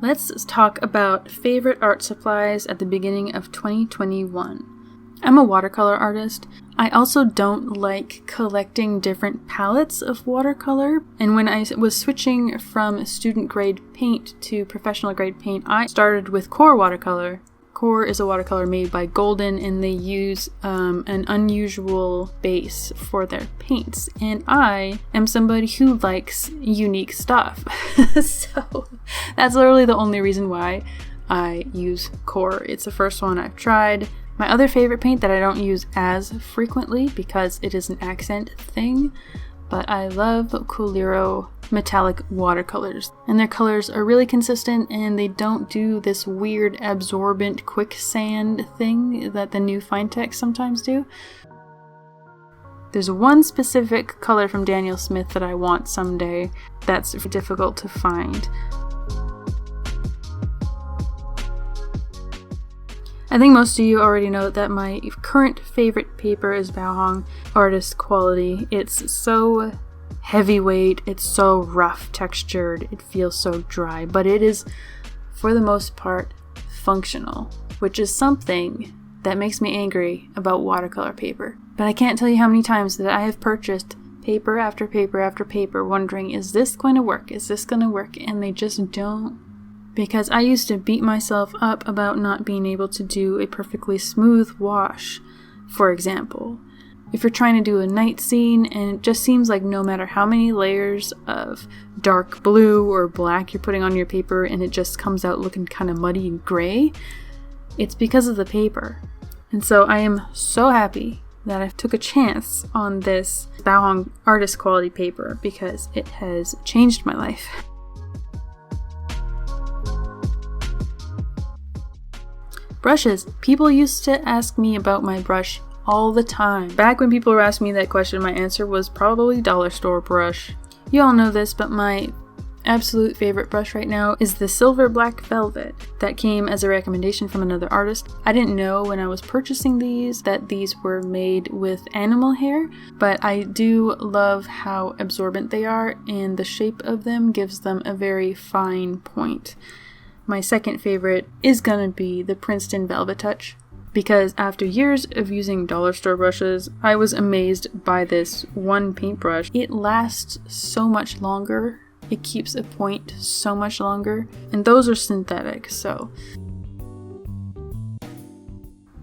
Let's talk about favorite art supplies at the beginning of 2021. I'm a watercolor artist. I also don't like collecting different palettes of watercolor. And when I was switching from student grade paint to professional grade paint, I started with Core watercolor. Core is a watercolor made by Golden, and they use an unusual base for their paints. And I am somebody who likes unique stuff. So that's literally the only reason why I use Core. It's the first one I've tried. My other favorite paint that I don't use as frequently because it is an accent thing, but I love Coolero metallic watercolors. And their colors are really consistent and they don't do this weird absorbent quicksand thing that the new Finetec sometimes do. There's one specific color from Daniel Smith that I want someday that's difficult to find. I think most of you already know that my current favorite paper is Bauhong Artist Quality. It's so heavyweight, it's so rough textured, it feels so dry, but it is, for the most part, functional, which is something that makes me angry about watercolor paper. But I can't tell you how many times that I have purchased paper after paper after paper wondering, is this going to work? Is this going to work? And they just don't. Because I used to beat myself up about not being able to do a perfectly smooth wash, for example. If you're trying to do a night scene and it just seems like no matter how many layers of dark blue or black you're putting on your paper and it just comes out looking kind of muddy and gray, it's because of the paper. And so I am so happy that I took a chance on this Bauhong Artist Quality paper because it has changed my life. Brushes. People used to ask me about my brush all the time. Back when people were asking me that question, my answer was probably dollar store brush. You all know this, but my absolute favorite brush right now is the Silver Black Velvet that came as a recommendation from another artist. I didn't know when I was purchasing these that these were made with animal hair, but I do love how absorbent they are, and the shape of them gives them a very fine point. My second favorite is gonna be the Princeton Velvet Touch, because after years of using dollar store brushes, I was amazed by this one paintbrush. It lasts so much longer, it keeps a point so much longer, and those are synthetic, so.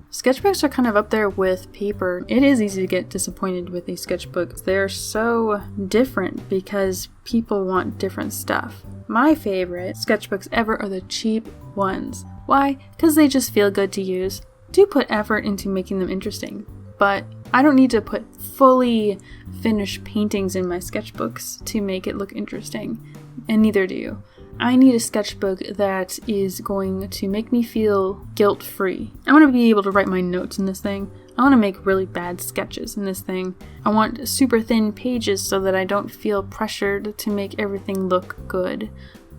Sketchbooks are kind of up there with paper. It is easy to get disappointed with these sketchbooks. They're so different because people want different stuff. My favorite sketchbooks ever are the cheap ones. Why? Because they just feel good to use. Do put effort into making them interesting, but I don't need to put fully finished paintings in my sketchbooks to make it look interesting, and neither do you. I need a sketchbook that is going to make me feel guilt-free. I want to be able to write my notes in this thing. I want to make really bad sketches in this thing. I want super thin pages so that I don't feel pressured to make everything look good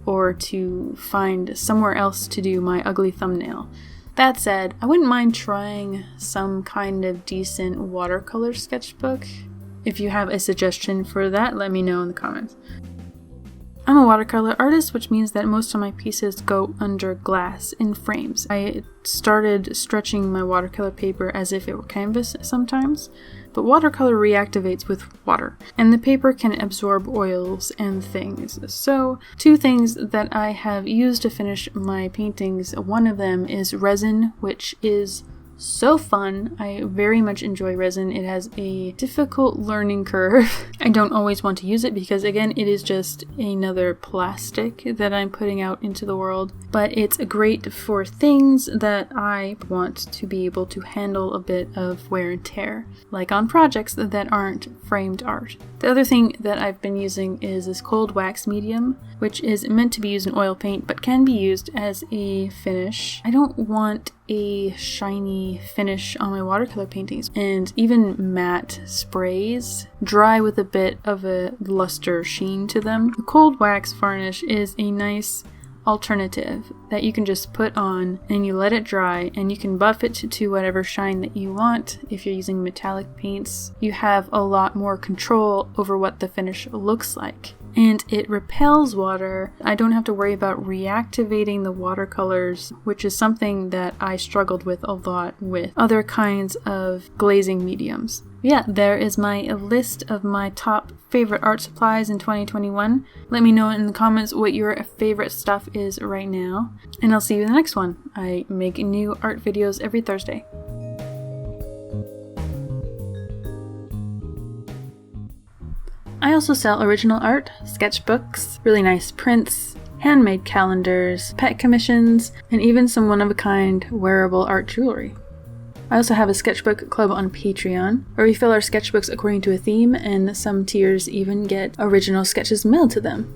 or to find somewhere else to do my ugly thumbnail. That said, I wouldn't mind trying some kind of decent watercolor sketchbook. If you have a suggestion for that, let me know in the comments. I'm a watercolor artist, which means that most of my pieces go under glass in frames. I started stretching my watercolor paper as if it were canvas sometimes, but watercolor reactivates with water, and the paper can absorb oils and things. So, two things that I have used to finish my paintings, one of them is resin, which is so fun. I very much enjoy resin. It has a difficult learning curve. I don't always want to use it because, again, it is just another plastic that I'm putting out into the world, but it's great for things that I want to be able to handle a bit of wear and tear, like on projects that aren't framed art. The other thing that I've been using is this cold wax medium, which is meant to be used in oil paint, but can be used as a finish. I don't want a shiny finish on my watercolor paintings, and even matte sprays dry with a bit of a luster sheen to them. A cold wax varnish is a nice alternative that you can just put on and you let it dry, and you can buff it to whatever shine that you want. If you're using metallic paints, you have a lot more control over what the finish looks like. and it repels water. I don't have to worry about reactivating the watercolors, which is something that I struggled with a lot with other kinds of glazing mediums. Yeah, there is my list of my top favorite art supplies in 2021. Let me know in the comments what your favorite stuff is right now, and I'll see you in the next one. I make new art videos every Thursday. I also sell original art, sketchbooks, really nice prints, handmade calendars, pet commissions, and even some one-of-a-kind wearable art jewelry. I also have a sketchbook club on Patreon, where we fill our sketchbooks according to a theme, and some tiers even get original sketches mailed to them.